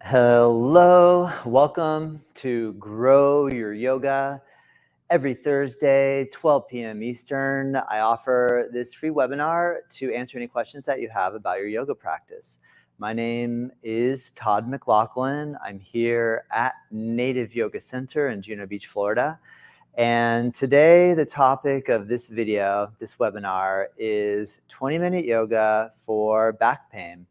Hello, welcome to Grow Your Yoga. Every Thursday, 12 p.m. Eastern, I offer this free webinar to answer any questions that you have about your yoga practice. My name is Todd McLaughlin. I'm here at Native Yoga Center in Juno Beach, Florida. And today, the topic of this video, this webinar, is 20-minute yoga for back pain.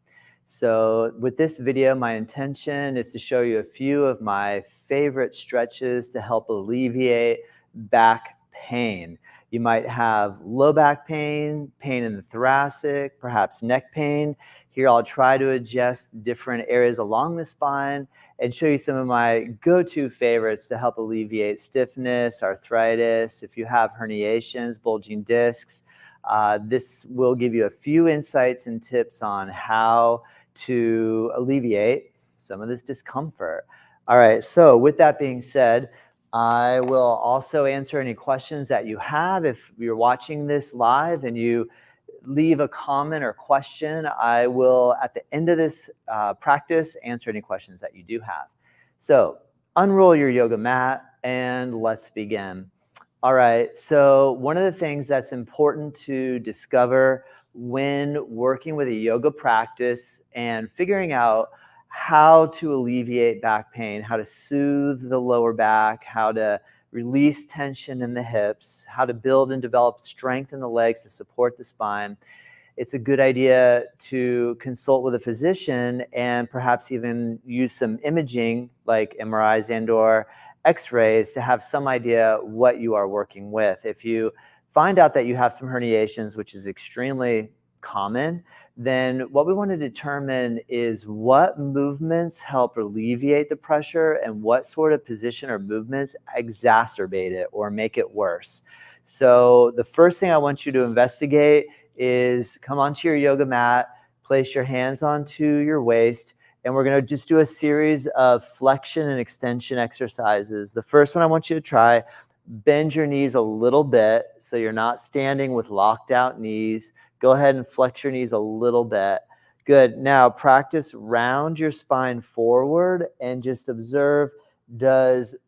So with this video, my intention is to show you a few of my favorite stretches to help alleviate back pain. You might have low back pain, pain in the thoracic, perhaps neck pain. Here I'll try to adjust different areas along the spine and show you some of my go-to favorites to help alleviate stiffness, arthritis. If you have herniations, bulging discs, this will give you a few insights and tips on how to alleviate some of this discomfort. All right, so with that being said, I will also answer any questions that you have. If you're watching this live and you leave a comment or question, I will, at the end of this practice, answer any questions that you do have. So unroll your yoga mat and let's begin. All right, so one of the things that's important to discover when working with a yoga practice and figuring out how to alleviate back pain, how to soothe the lower back, how to release tension in the hips, how to build and develop strength in the legs to support the spine, it's a good idea to consult with a physician and perhaps even use some imaging like MRIs and/or X-rays to have some idea what you are working with. If you find out that you have some herniations, which is extremely common, then what we want to determine is what movements help alleviate the pressure and what sort of position or movements exacerbate it or make it worse. So the first thing I want you to investigate is come onto your yoga mat, place your hands onto your waist, and we're going to just do a series of flexion and extension exercises. The first one I want you to try, bend your knees a little bit so you're not standing with locked out knees. Go ahead and flex your knees a little bit. Good. Now practice round your spine forward and just observe,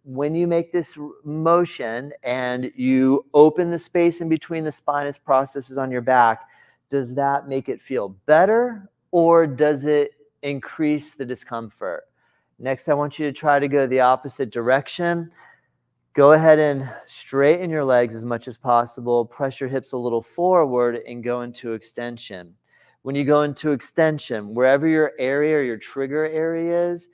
when you make this motion and you open the space in between the spinous processes on your back, does that make it feel better or does it increase the discomfort? Next, I want you to try to go the opposite direction. Go ahead and straighten your legs as much as possible. Press your hips a little forward and go into extension. When you go into extension, wherever your area or your trigger area is,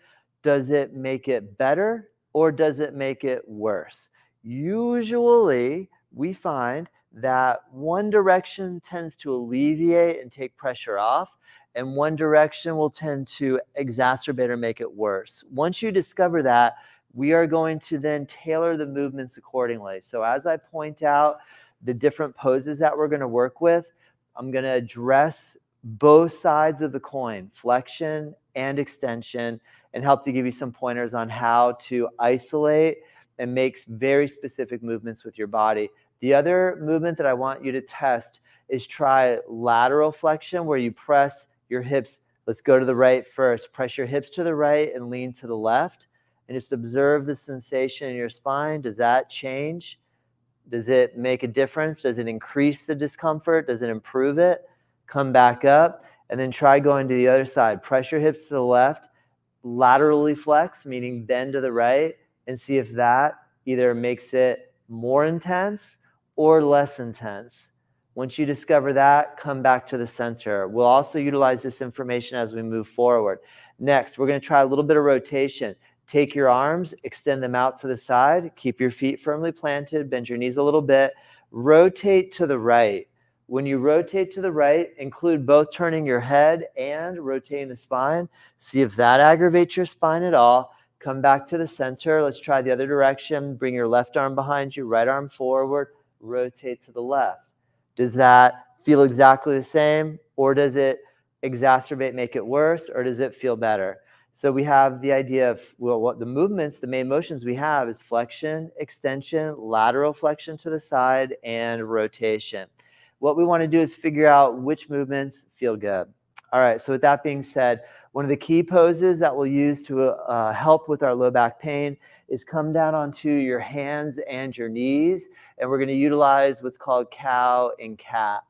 does it make it better or does it make it worse? Usually, we find that one direction tends to alleviate and take pressure off, and one direction will tend to exacerbate or make it worse. Once you discover that, we are going to then tailor the movements accordingly. So as I point out the different poses that we're going to work with, I'm going to address both sides of the coin, flexion and extension, and help to give you some pointers on how to isolate and make very specific movements with your body. The other movement that I want you to test is try lateral flexion, where you press your hips. Let's go to the right first. Press your hips to the right and lean to the left. And just observe the sensation in your spine. Does that change? Does it make a difference? Does it increase the discomfort? Does it improve it? Come back up and then try going to the other side. Press your hips to the left, laterally flex, meaning bend to the right, and see if that either makes it more intense or less intense. Once you discover that, come back to the center. We'll also utilize this information as we move forward. Next, we're going to try a little bit of rotation. Take your arms, extend them out to the side, keep your feet firmly planted, bend your knees a little bit, rotate to the right. When you rotate to the right, include both turning your head and rotating the spine. See if that aggravates your spine at all. Come back to the center. Let's try the other direction. Bring your left arm behind you, right arm forward, rotate to the left. Does that feel exactly the same, or does it exacerbate, make it worse, or does it feel better? So we have the idea of, well, what the movements, the main motions we have is flexion, extension, lateral flexion to the side, and rotation. What we want to do is figure out which movements feel good. All right, so with that being said, one of the key poses that we'll use to help with our low back pain is come down onto your hands and your knees, and we're going to utilize what's called cow and cat.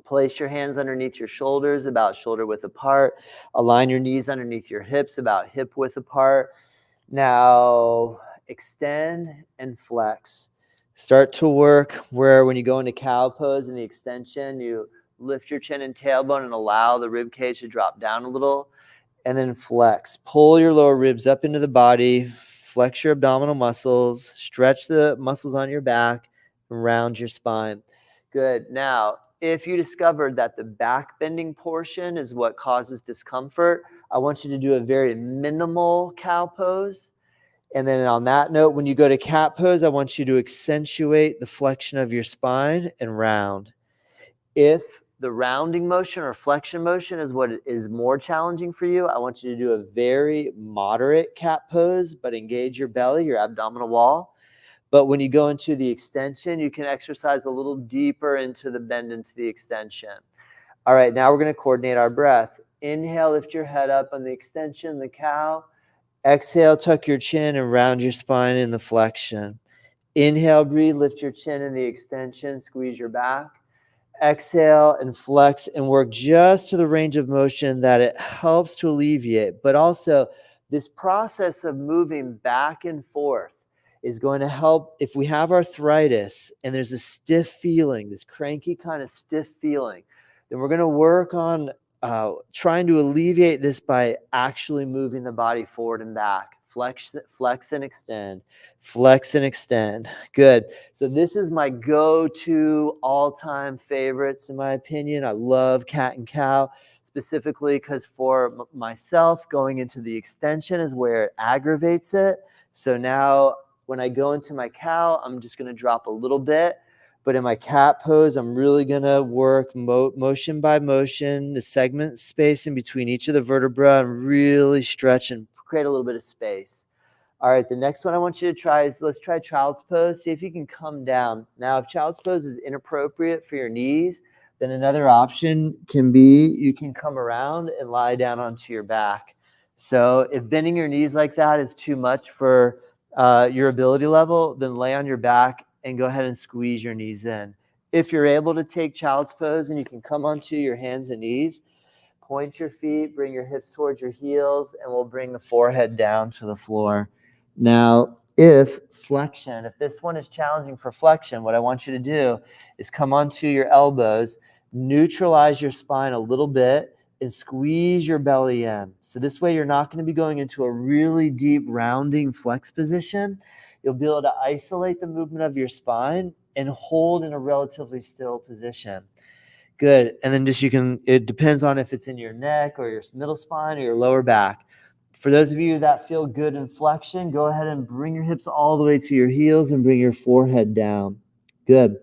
Place your hands underneath your shoulders, about shoulder width apart. Align your knees underneath your hips, about hip width apart. Now extend and flex. Start to work where when you go into cow pose in the extension, you lift your chin and tailbone and allow the rib cage to drop down a little, and then flex. Pull your lower ribs up into the body, flex your abdominal muscles, stretch the muscles on your back, and round your spine. Good. Now, if you discovered that the back bending portion is what causes discomfort, I want you to do a very minimal cow pose. And then on that note, when you go to cat pose, I want you to accentuate the flexion of your spine and round. If the rounding motion or flexion motion is what is more challenging for you, I want you to do a very moderate cat pose, but engage your belly, your abdominal wall. But when you go into the extension, you can exercise a little deeper into the bend into the extension. All right, now we're going to coordinate our breath. Inhale, lift your head up on the extension, the cow. Exhale, tuck your chin and round your spine in the flexion. Inhale, breathe, lift your chin in the extension, squeeze your back. Exhale and flex and work just to the range of motion that it helps to alleviate. But also, this process of moving back and forth is going to help if we have arthritis and there's a stiff feeling, this cranky kind of stiff feeling, then we're going to work on trying to alleviate this by actually moving the body forward and back. Flex and extend. Flex and extend. Good. So this is my go-to all-time favorites, in my opinion. I love cat and cow, specifically because for myself, going into the extension is where it aggravates it. So now when I go into my cow, I'm just going to drop a little bit. But in my cat pose, I'm really going to work motion by motion, the segment space in between each of the vertebrae, and really stretch and create a little bit of space. All right, the next one I want you to try is, let's try child's pose. See if you can come down. Now, if child's pose is inappropriate for your knees, then another option can be you can come around and lie down onto your back. So if bending your knees like that is too much for your ability level, then lay on your back and go ahead and squeeze your knees in. If you're able to take child's pose and you can come onto your hands and knees, point your feet, bring your hips towards your heels, and we'll bring the forehead down to the floor. Now, if this one is challenging for flexion, what I want you to do is come onto your elbows, neutralize your spine a little bit, and squeeze your belly in. So this way you're not going to be going into a really deep rounding flex position. You'll be able to isolate the movement of your spine and hold in a relatively still position. Good. And then it depends on if it's in your neck or your middle spine or your lower back. For those of you that feel good in flexion, go ahead and bring your hips all the way to your heels and bring your forehead down. Good.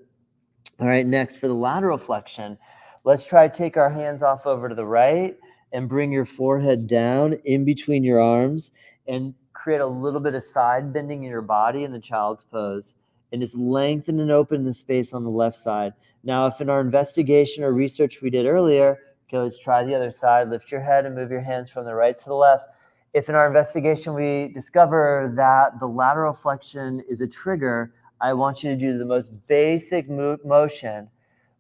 All right, next for the lateral flexion, let's try to take our hands off over to the right and bring your forehead down in between your arms and create a little bit of side bending in your body in the child's pose. And just lengthen and open the space on the left side. Now, if in our investigation or research we did earlier, okay, let's try the other side. Lift your head and move your hands from the right to the left. If in our investigation we discover that the lateral flexion is a trigger, I want you to do the most basic motion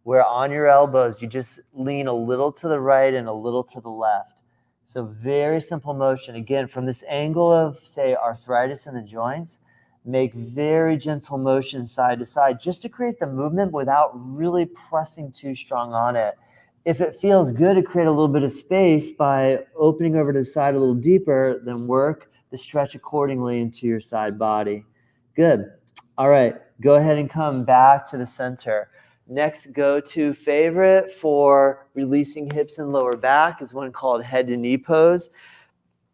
where on your elbows, you just lean a little to the right and a little to the left. So very simple motion. Again, from this angle of, say, arthritis in the joints, make very gentle motion side to side just to create the movement without really pressing too strong on it. If it feels good to create a little bit of space by opening over to the side a little deeper, then work the stretch accordingly into your side body. Good. All right, go ahead and come back to the center. Next go-to favorite for releasing hips and lower back is one called head to knee pose.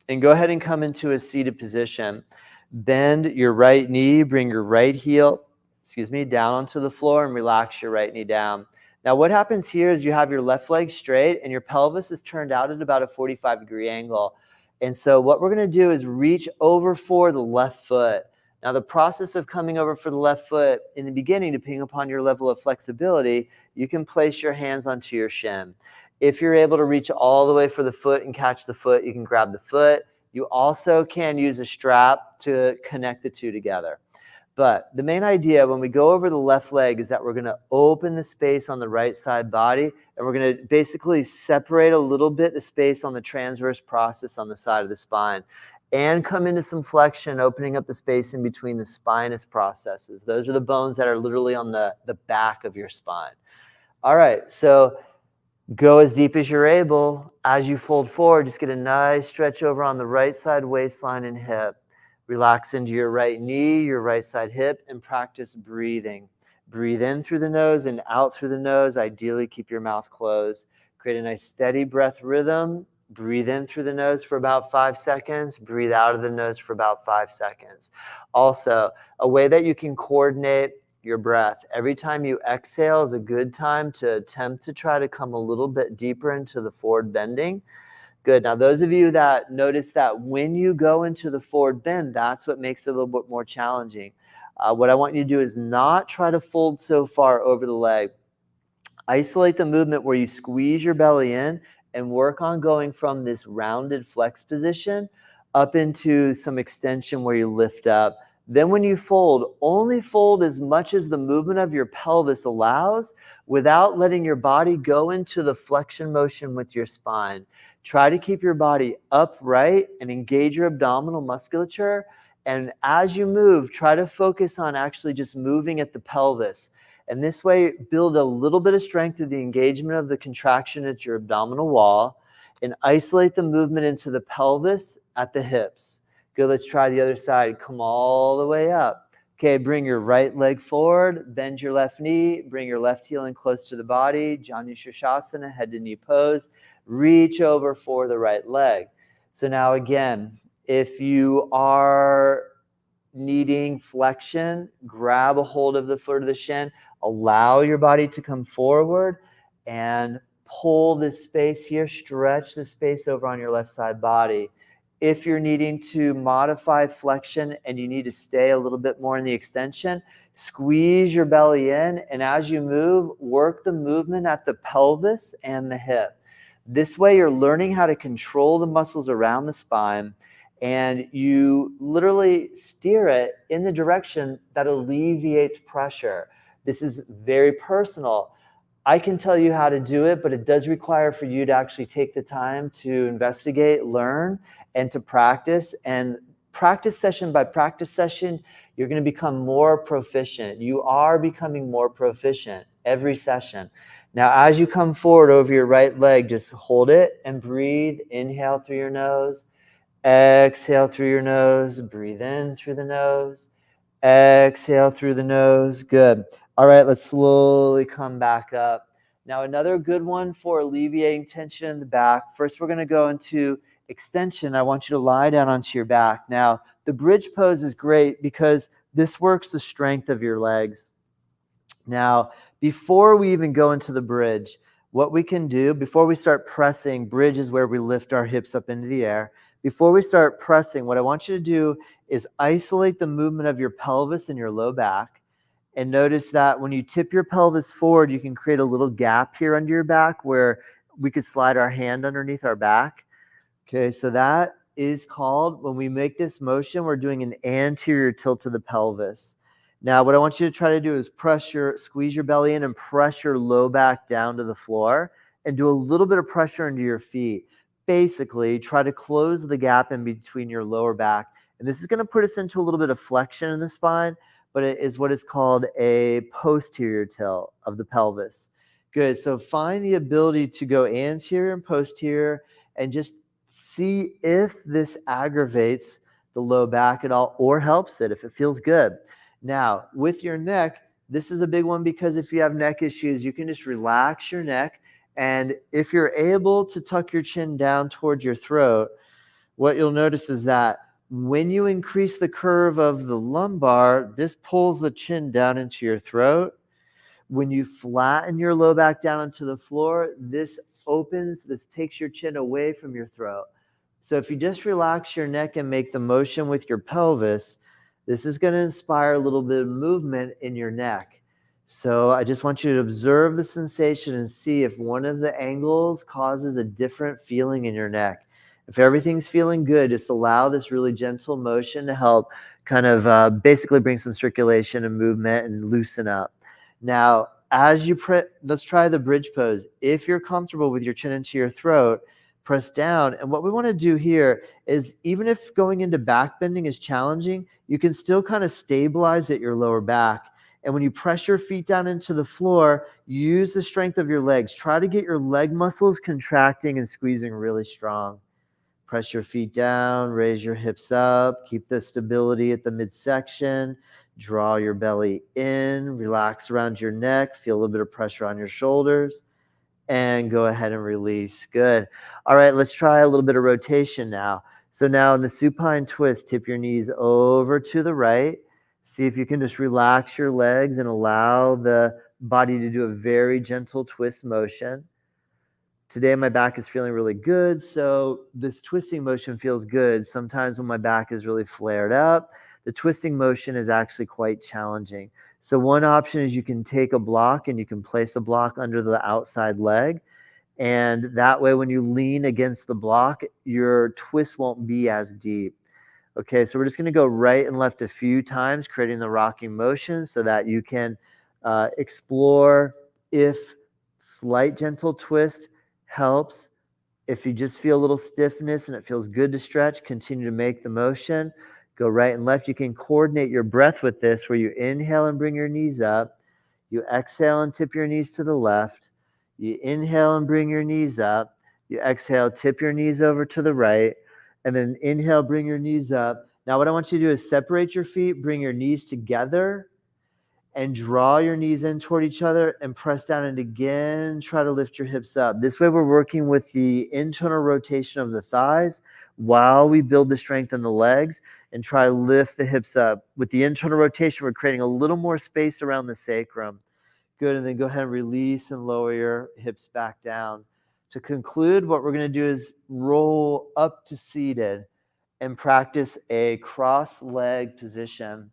And go ahead and come into a seated position. Bend your right knee, bring your right heel, down onto the floor and relax your right knee down. Now what happens here is you have your left leg straight and your pelvis is turned out at about a 45-degree angle. And so what we're going to do is reach over for the left foot. Now the process of coming over for the left foot in the beginning, depending upon your level of flexibility, you can place your hands onto your shin. If you're able to reach all the way for the foot and catch the foot, you can grab the foot. You also can use a strap to connect the two together. But the main idea when we go over the left leg is that we're going to open the space on the right side body, and we're going to basically separate a little bit the space on the transverse process on the side of the spine, and come into some flexion, opening up the space in between the spinous processes. Those are the bones that are literally on the back of your spine. All right, so go as deep as you're able. As you fold forward, just get a nice stretch over on the right side waistline and hip. Relax into your right knee, your right side hip, and practice breathing. Breathe in through the nose and out through the nose. Ideally, keep your mouth closed. Create a nice steady breath rhythm. Breathe in through the nose for about 5 seconds. Breathe out of the nose for about 5 seconds. Also, a way that you can coordinate your breath. Every time you exhale is a good time to attempt to try to come a little bit deeper into the forward bending. Good. Now, those of you that notice that when you go into the forward bend, that's what makes it a little bit more challenging. What I want you to do is not try to fold so far over the leg. Isolate the movement where you squeeze your belly in and work on going from this rounded flex position up into some extension where you lift up. Then when you fold, only fold as much as the movement of your pelvis allows without letting your body go into the flexion motion with your spine. Try to keep your body upright and engage your abdominal musculature. And as you move, try to focus on actually just moving at the pelvis. And this way, build a little bit of strength through the engagement of the contraction at your abdominal wall and isolate the movement into the pelvis at the hips. Good, let's try the other side. Come all the way up. Okay, bring your right leg forward, bend your left knee, bring your left heel in close to the body, Janu Shirshasana, head to knee pose. Reach over for the right leg. So now again, if you are needing flexion, grab a hold of the foot of the shin, allow your body to come forward and pull this space here, stretch the space over on your left side body. If you're needing to modify flexion and you need to stay a little bit more in the extension, squeeze your belly in, and as you move, work the movement at the pelvis and the hip. This way you're learning how to control the muscles around the spine, and you literally steer it in the direction that alleviates pressure. This is very personal. I can tell you how to do it, but it does require for you to actually take the time to investigate, learn, and to practice. And practice session by practice session, you're going to become more proficient. You are becoming more proficient every session. Now, as you come forward over your right leg, just hold it and breathe. Inhale through your nose. Exhale through your nose. Breathe in through the nose. Exhale through the nose. Good. All right, let's slowly come back up. Now, another good one for alleviating tension in the back. First, we're going to go into extension. I want you to lie down onto your back. Now, the bridge pose is great because this works the strength of your legs. Now, before we even go into the bridge, what we can do, before we start pressing, bridge is where we lift our hips up into the air. Before we start pressing, what I want you to do is isolate the movement of your pelvis and your low back. And notice that when you tip your pelvis forward, you can create a little gap here under your back where we could slide our hand underneath our back. Okay, so that is called, when we make this motion, we're doing an anterior tilt of the pelvis. Now, what I want you to try to do is squeeze your belly in and press your low back down to the floor and do a little bit of pressure into your feet. Basically, try to close the gap in between your lower back. And this is going to put us into a little bit of flexion in the spine, but it is what is called a posterior tilt of the pelvis. Good. So find the ability to go anterior and posterior and just see if this aggravates the low back at all or helps it if it feels good. Now, with your neck, this is a big one because if you have neck issues, you can just relax your neck. And if you're able to tuck your chin down towards your throat, what you'll notice is that when you increase the curve of the lumbar, this pulls the chin down into your throat. When you flatten your low back down onto the floor, this takes your chin away from your throat. So if you just relax your neck and make the motion with your pelvis, this is going to inspire a little bit of movement in your neck. So I just want you to observe the sensation and see if one of the angles causes a different feeling in your neck. If everything's feeling good, just allow this really gentle motion to help kind of basically bring some circulation and movement and loosen up. Now, as you let's try the bridge pose. If you're comfortable with your chin into your throat, press down. And what we want to do here is, even if going into back bending is challenging, you can still kind of stabilize at your lower back. And when you press your feet down into the floor, use the strength of your legs. Try to get your leg muscles contracting and squeezing really strong. Press your feet down, raise your hips up, keep the stability at the midsection. Draw your belly in, relax around your neck, feel a little bit of pressure on your shoulders, and go ahead and release. Good. All right, let's try a little bit of rotation now. So now in the supine twist, tip your knees over to the right. See if you can just relax your legs and allow the body to do a very gentle twist motion. Today my back is feeling really good, so this twisting motion feels good. Sometimes when my back is really flared up, the twisting motion is actually quite challenging. So one option is you can take a block and you can place a block under the outside leg. And that way, when you lean against the block, your twist won't be as deep. Okay, so we're just going to go right and left a few times, creating the rocking motion so that you can explore if slight gentle twist helps. If you just feel a little stiffness and it feels good to stretch, continue to make the motion. Go right and left. You can coordinate your breath with this, where you inhale and bring your knees up. You exhale and tip your knees to the left. You inhale and bring your knees up. You exhale, tip your knees over to the right. And then inhale, bring your knees up. Now what I want you to do is separate your feet, bring your knees together, and draw your knees in toward each other and press down, and again try to lift your hips up. This way we're working with the internal rotation of the thighs while we build the strength in the legs, and try to lift the hips up. With the internal rotation, we're creating a little more space around the sacrum. Good, and then go ahead and release and lower your hips back down. To conclude, what we're going to do is roll up to seated and practice a cross leg position.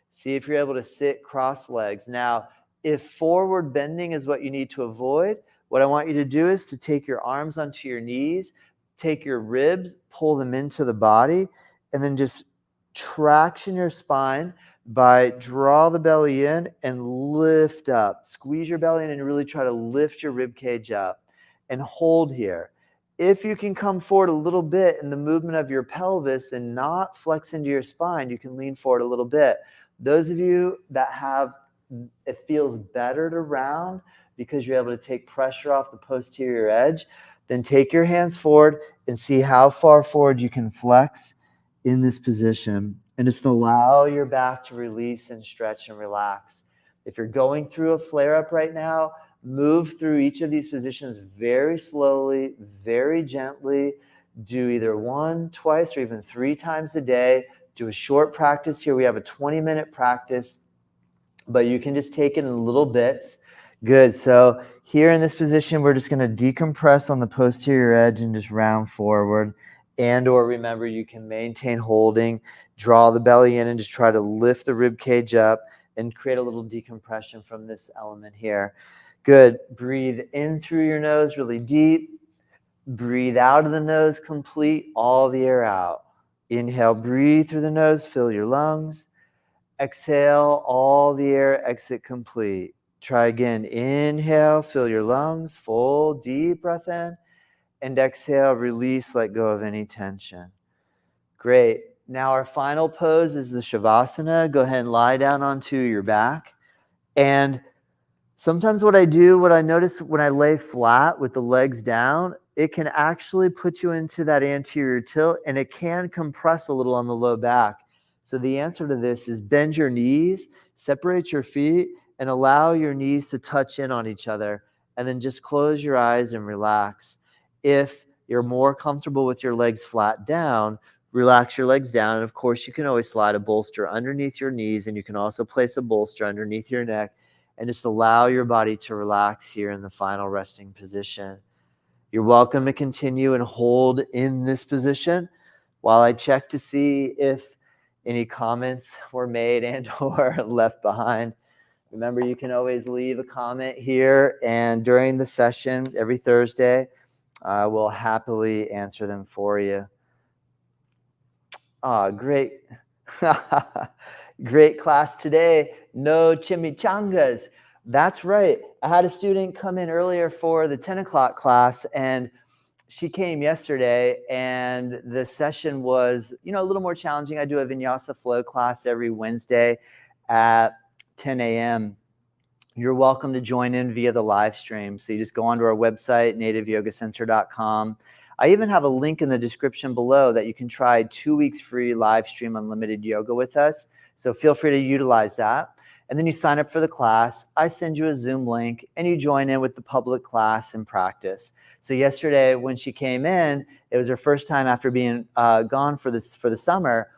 See if you're able to sit cross legs. Now, if forward bending is what you need to avoid, what I want you to do is to take your arms onto your knees, take your ribs, pull them into the body, and then just traction your spine by draw the belly in and lift up. Squeeze your belly in and really try to lift your rib cage up and hold here. If you can come forward a little bit in the movement of your pelvis and not flex into your spine, you can lean forward a little bit. Those of you that have, it feels better to round because you're able to take pressure off the posterior edge, then take your hands forward and see how far forward you can flex in this position. And just allow your back to release and stretch and relax. If you're going through a flare-up right now, move through each of these positions very slowly, very gently. Do either 1, twice, or even 3 times a day. Do a short practice here. We have a 20-minute practice, but you can just take it in little bits. Good. So here in this position, we're just going to decompress on the posterior edge and just round forward. And or remember, you can maintain holding, draw the belly in, and just try to lift the rib cage up and create a little decompression from this element here. Good. Breathe in through your nose really deep. Breathe out of the nose complete, all the air out. Inhale, breathe through the nose, fill your lungs. Exhale, all the air, exit complete. Try again. Inhale, fill your lungs, full, deep breath in. And exhale, release, let go of any tension. Great. Now our final pose is the Shavasana. Go ahead and lie down onto your back. And sometimes what I notice when I lay flat with the legs down, it can actually put you into that anterior tilt, and it can compress a little on the low back. So the answer to this is bend your knees, separate your feet, and allow your knees to touch in on each other. And then just close your eyes and relax. If you're more comfortable with your legs flat down, relax your legs down. And of course, you can always slide a bolster underneath your knees, and you can also place a bolster underneath your neck. And just allow your body to relax here in the final resting position. You're welcome to continue and hold in this position while I check to see if any comments were made and or left behind. Remember, you can always leave a comment here, and during the session every Thursday, I will happily answer them for you. Great. Great class today. No chimichangas. That's right. I had a student come in earlier for the 10 o'clock class, and she came yesterday, and the session was, a little more challenging. I do a Vinyasa flow class every Wednesday at 10 a.m. You're welcome to join in via the live stream. So you just go onto our website, nativeyogacenter.com. I even have a link in the description below that you can try 2 weeks free live stream unlimited yoga with us. So feel free to utilize that. And then you sign up for the class. I send you a Zoom link, and you join in with the public class and practice. So yesterday when she came in, it was her first time after being gone for the summer.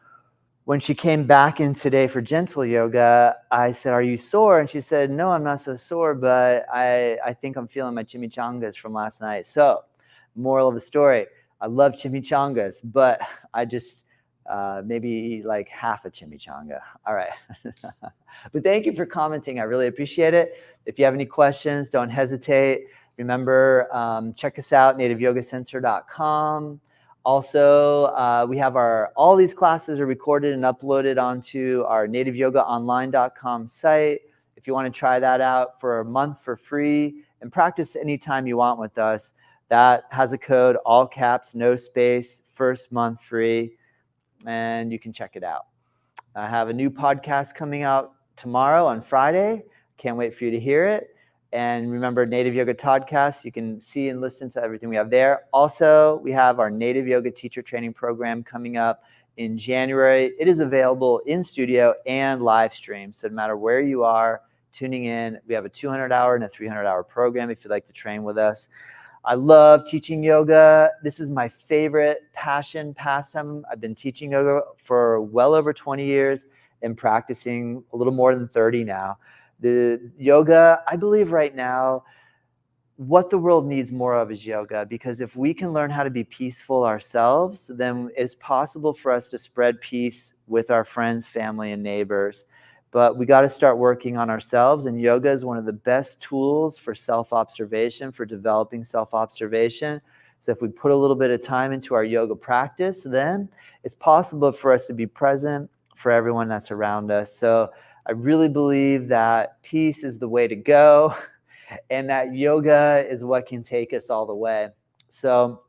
When she came back in today for gentle yoga, I said, "Are you sore?" And she said, "No, I'm not so sore, but I think I'm feeling my chimichangas from last night." So, moral of the story, I love chimichangas, but I just maybe eat like half a chimichanga. All right. But thank you for commenting. I really appreciate it. If you have any questions, don't hesitate. Remember, check us out, nativeyogacenter.com. Also, we have all these classes are recorded and uploaded onto our nativeyogaonline.com site. If you want to try that out for a month for free and practice anytime you want with us, that has a code, all caps, no space, first month free, and you can check it out. I have a new podcast coming out tomorrow on Friday. Can't wait for you to hear it. And remember, Native Yoga Toddcast, you can see and listen to everything we have there. Also, we have our Native Yoga Teacher Training Program coming up in January. It is available in studio and live stream. So no matter where you are tuning in, we have a 200-hour and a 300-hour program if you'd like to train with us. I love teaching yoga. This is my favorite pastime. I've been teaching yoga for well over 20 years and practicing a little more than 30 now. The yoga, I believe right now, what the world needs more of is yoga, because if we can learn how to be peaceful ourselves, then it's possible for us to spread peace with our friends, family, and neighbors. But we got to start working on ourselves, and yoga is one of the best tools for self-observation, for developing self-observation. So if we put a little bit of time into our yoga practice, then it's possible for us to be present for everyone that's around us. So I really believe that peace is the way to go, and that yoga is what can take us all the way. So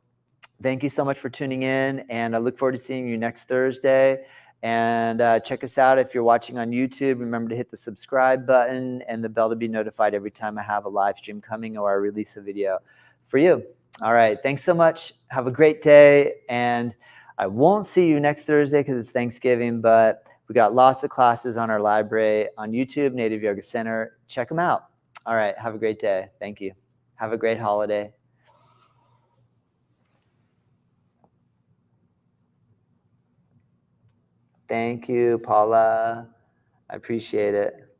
thank you so much for tuning in, and I look forward to seeing you next Thursday. And check us out if you're watching on YouTube. Remember to hit the subscribe button and the bell to be notified every time I have a live stream coming or I release a video for you. All right. Thanks so much. Have a great day. And I won't see you next Thursday because it's Thanksgiving, but we got lots of classes on our library on YouTube, Native Yoga Center. Check them out. All right. Have a great day. Thank you. Have a great holiday. Thank you, Paula. I appreciate it.